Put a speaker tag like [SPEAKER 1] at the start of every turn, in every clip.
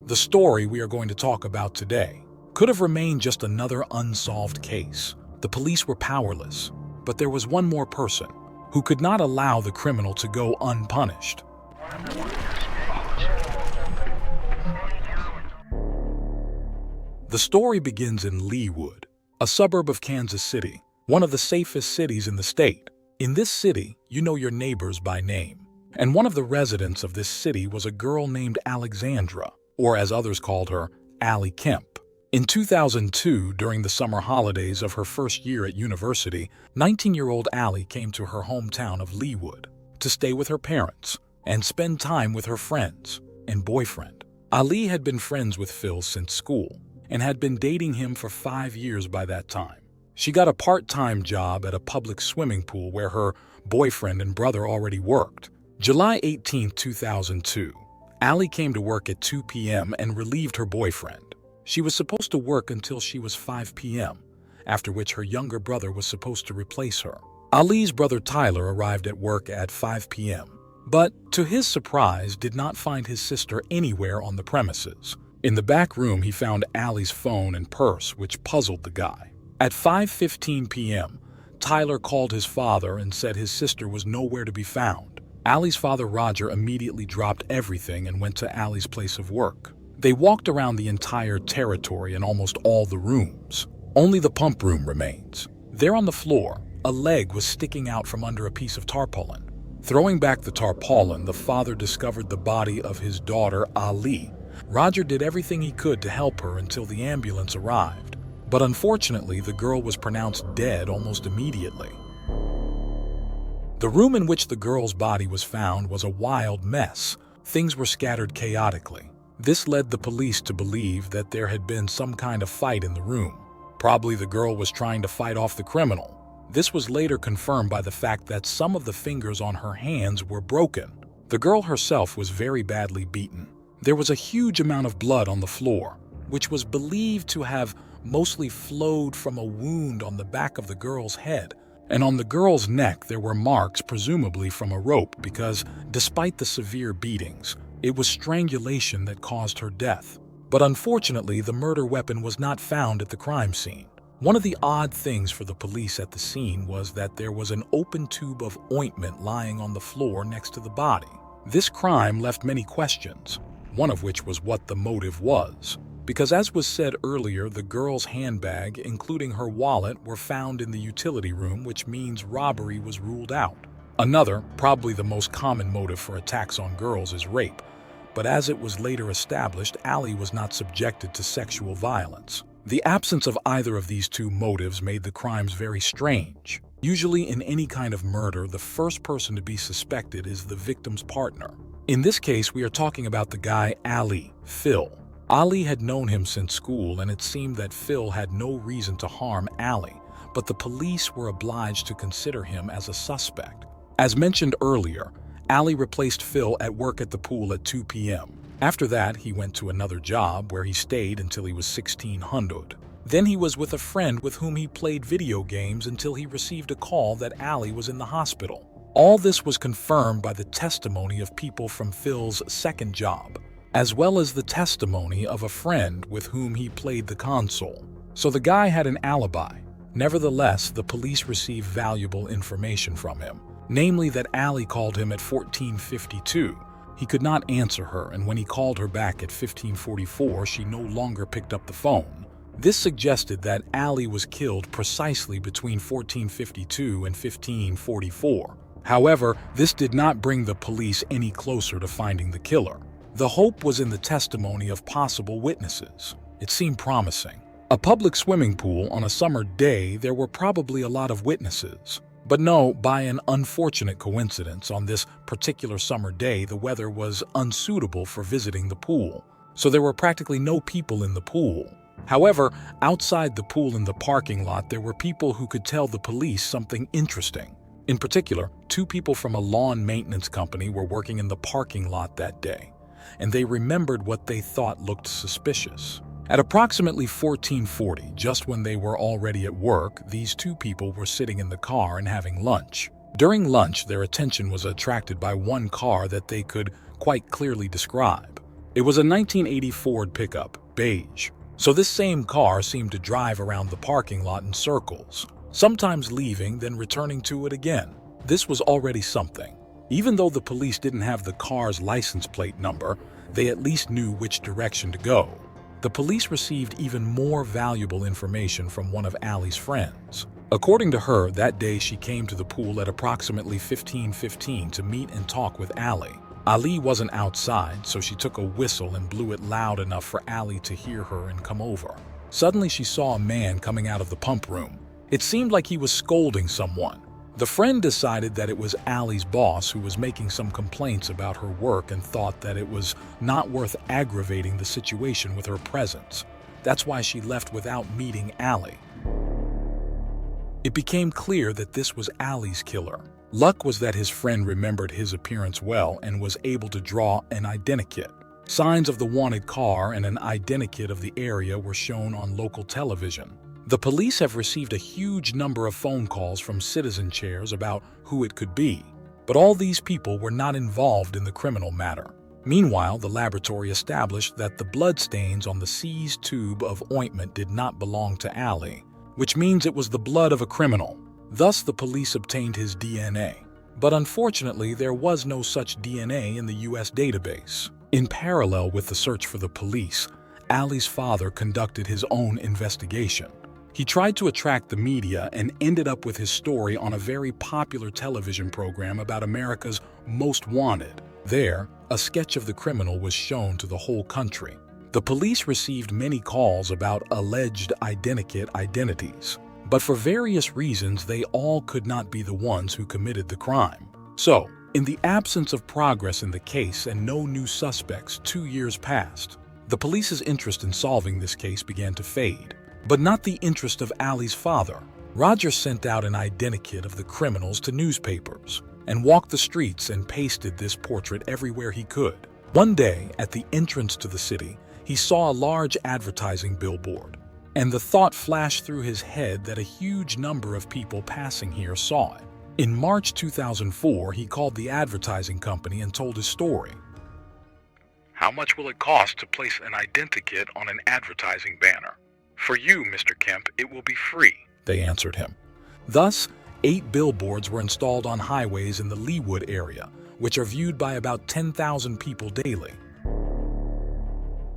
[SPEAKER 1] The story we are going to talk about today could have remained just another unsolved case. The police were powerless, but there was one more person who could not allow the criminal to go unpunished. The story begins in Leawood, a suburb of Kansas City, one of the safest cities in the state. In this city, you know your neighbors by name. And one of the residents of this city was a girl named Alexandra, or as others called her, Allie Kemp. In 2002, during the summer holidays of her first year at university, 19-year-old Allie came to her hometown of Leawood to stay with her parents and spend time with her friends and boyfriend. Allie had been friends with Phil since school and had been dating him for 5 years by that time. She got a part-time job at a public swimming pool where her boyfriend and brother already worked. July 18, 2002, Allie came to work at 2 p.m. and relieved her boyfriend. She was supposed to work until she was 5 p.m., after which her younger brother was supposed to replace her. Allie's brother Tyler arrived at work at 5 p.m., but to his surprise did not find his sister anywhere on the premises. In the back room, he found Allie's phone and purse, which puzzled the guy. At 5:15 p.m., Tyler called his father and said his sister was nowhere to be found. Allie's father, Roger, immediately dropped everything and went to Allie's place of work. They walked around the entire territory and almost all the rooms. Only the pump room remains. There on the floor, a leg was sticking out from under a piece of tarpaulin. Throwing back the tarpaulin, the father discovered the body of his daughter, Allie. Roger did everything he could to help her until the ambulance arrived. But unfortunately, the girl was pronounced dead almost immediately. The room in which the girl's body was found was a wild mess. Things were scattered chaotically. This led the police to believe that there had been some kind of fight in the room. Probably the girl was trying to fight off the criminal. This was later confirmed by the fact that some of the fingers on her hands were broken. The girl herself was very badly beaten. There was a huge amount of blood on the floor, which was believed to have mostly flowed from a wound on the back of the girl's head. And on the girl's neck there were marks, presumably from a rope, because despite the severe beatings, it was strangulation that caused her death. But unfortunately, the murder weapon was not found at the crime scene. One of the odd things for the police at the scene was that there was an open tube of ointment lying on the floor next to the body. This crime left many questions, one of which was what the motive was. Because as was said earlier, the girl's handbag, including her wallet, were found in the utility room, which means robbery was ruled out. Another, probably the most common motive for attacks on girls, is rape. But as it was later established, Allie was not subjected to sexual violence. The absence of either of these two motives made the crimes very strange. Usually in any kind of murder, the first person to be suspected is the victim's partner. In this case, we are talking about the guy Phil. Allie had known him since school, and it seemed that Phil had no reason to harm Allie, but the police were obliged to consider him as a suspect. As mentioned earlier, Allie replaced Phil at work at the pool at 2 p.m. After that, he went to another job where he stayed until he was 1600. Then he was with a friend with whom he played video games until he received a call that Allie was in the hospital. All this was confirmed by the testimony of people from Phil's second job, as well as the testimony of a friend with whom he played the console. So the guy had an alibi. Nevertheless, the police received valuable information from him, namely that Allie called him at 14:52. He could not answer her, and when he called her back at 15:44, she no longer picked up the phone. This suggested that Allie was killed precisely between 14:52 and 15:44. However, this did not bring the police any closer to finding the killer. The hope was in the testimony of possible witnesses. It seemed promising. A public swimming pool on a summer day, there were probably a lot of witnesses. But no, by an unfortunate coincidence, on this particular summer day, the weather was unsuitable for visiting the pool, so there were practically no people in the pool. However, outside the pool in the parking lot, there were people who could tell the police something interesting. In particular, 2 people from a lawn maintenance company were working in the parking lot that day, and they remembered what they thought looked suspicious. At approximately 14:40, just when they were already at work, these 2 people were sitting in the car and having lunch. During lunch, their attention was attracted by one car that they could quite clearly describe. It was a 1980 Ford pickup, beige. So this same car seemed to drive around the parking lot in circles, sometimes leaving, then returning to it again. This was already something. Even though the police didn't have the car's license plate number, they at least knew which direction to go. The police received even more valuable information from one of Allie's friends. According to her, that day she came to the pool at approximately 15:15 to meet and talk with Allie. Ali wasn't outside, so she took a whistle and blew it loud enough for Allie to hear her and come over. Suddenly she saw a man coming out of the pump room. It seemed like he was scolding someone. The friend decided that it was Allie's boss who was making some complaints about her work and thought that it was not worth aggravating the situation with her presence. That's why she left without meeting Allie. It became clear that this was Allie's killer. Luck was that his friend remembered his appearance well and was able to draw an identikit. Signs of the wanted car and an identikit of the area were shown on local television. The police have received a huge number of phone calls from citizen chairs about who it could be, but all these people were not involved in the criminal matter. Meanwhile, the laboratory established that the bloodstains on the seized tube of ointment did not belong to Allie, which means it was the blood of a criminal. Thus, the police obtained his DNA. But unfortunately, there was no such DNA in the U.S. database. In parallel with the search for the police, Allie's father conducted his own investigation. He tried to attract the media and ended up with his story on a very popular television program about America's Most Wanted. There, a sketch of the criminal was shown to the whole country. The police received many calls about alleged identikit identities, but for various reasons they all could not be the ones who committed the crime. So, in the absence of progress in the case and no new suspects, 2 years passed. The police's interest in solving this case began to fade. But not the interest of Allie's father. Roger sent out an identikit of the criminals to newspapers and walked the streets and pasted this portrait everywhere he could. One day, at the entrance to the city, he saw a large advertising billboard, and the thought flashed through his head that a huge number of people passing here saw it. In March 2004, he called the advertising company and told his story. "How much will it cost to place an identikit on an advertising banner?" "For you, Mr. Kemp, it will be free," they answered him. Thus, 8 billboards were installed on highways in the Leawood area, which are viewed by about 10,000 people daily.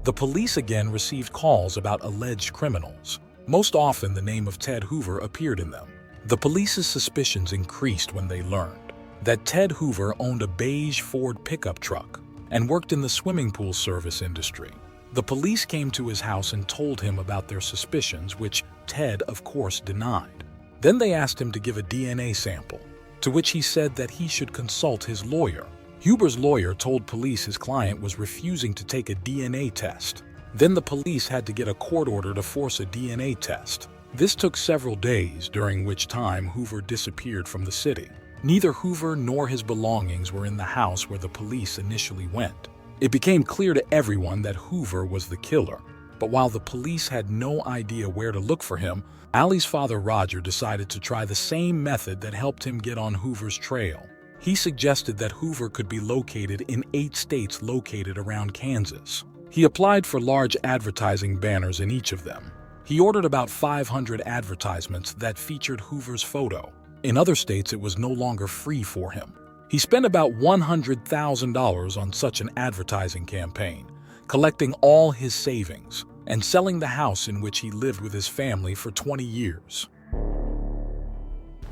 [SPEAKER 1] The police again received calls about alleged criminals. Most often, the name of Ted Hoover appeared in them. The police's suspicions increased when they learned that Ted Hoover owned a beige Ford pickup truck and worked in the swimming pool service industry. The police came to his house and told him about their suspicions, which Ted, of course, denied. Then they asked him to give a DNA sample, to which he said that he should consult his lawyer. Huber's lawyer told police his client was refusing to take a DNA test. Then the police had to get a court order to force a DNA test. This took several days, during which time Hoover disappeared from the city. Neither Hoover nor his belongings were in the house where the police initially went. It became clear to everyone that Hoover was the killer, but while the police had no idea where to look for him, Allie's father Roger decided to try the same method that helped him get on Hoover's trail. He suggested that Hoover could be located in 8 states located around Kansas. He applied for large advertising banners in each of them. He ordered about 500 advertisements that featured Hoover's photo. In other states, it was no longer free for him. He spent about $100,000 on such an advertising campaign, collecting all his savings and selling the house in which he lived with his family for 20 years.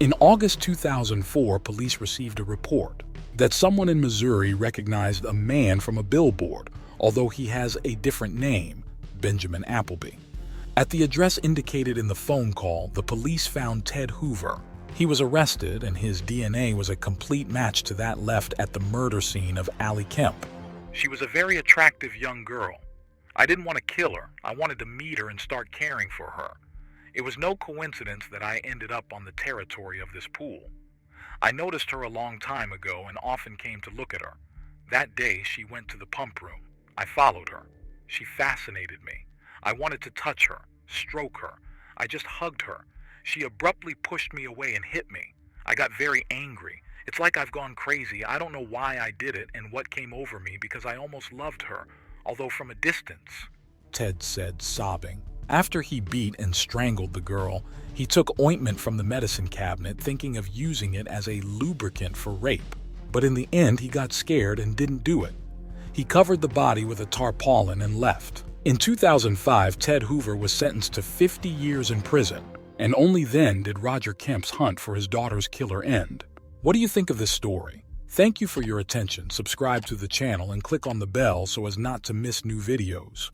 [SPEAKER 1] In August 2004, police received a report that someone in Missouri recognized a man from a billboard, although he has a different name, Benjamin Appleby. At the address indicated in the phone call, the police found Ted Hoover. He was arrested, and his DNA was a complete match to that left at the murder scene of Allie Kemp. She was a very attractive young girl. I didn't want to kill her. I wanted to meet her and start caring for her. It was no coincidence that I ended up on the territory of this pool. I noticed her a long time ago and often came to look at her. That day, she went to the pump room. I followed her. She fascinated me. I wanted to touch her, stroke her. I just hugged her. She abruptly pushed me away and hit me. I got very angry. It's like I've gone crazy. I don't know why I did it and what came over me because I almost loved her. although from a distance," Ted said, sobbing. After he beat and strangled the girl, he took ointment from the medicine cabinet, thinking of using it as a lubricant for rape. But in the end, he got scared and didn't do it. He covered the body with a tarpaulin and left. In 2005, Ted Hoover was sentenced to 50 years in prison, and only then did Roger Kemp's hunt for his daughter's killer end. What do you think of this story? Thank you for your attention. Subscribe to the channel and click on the bell so as not to miss new videos.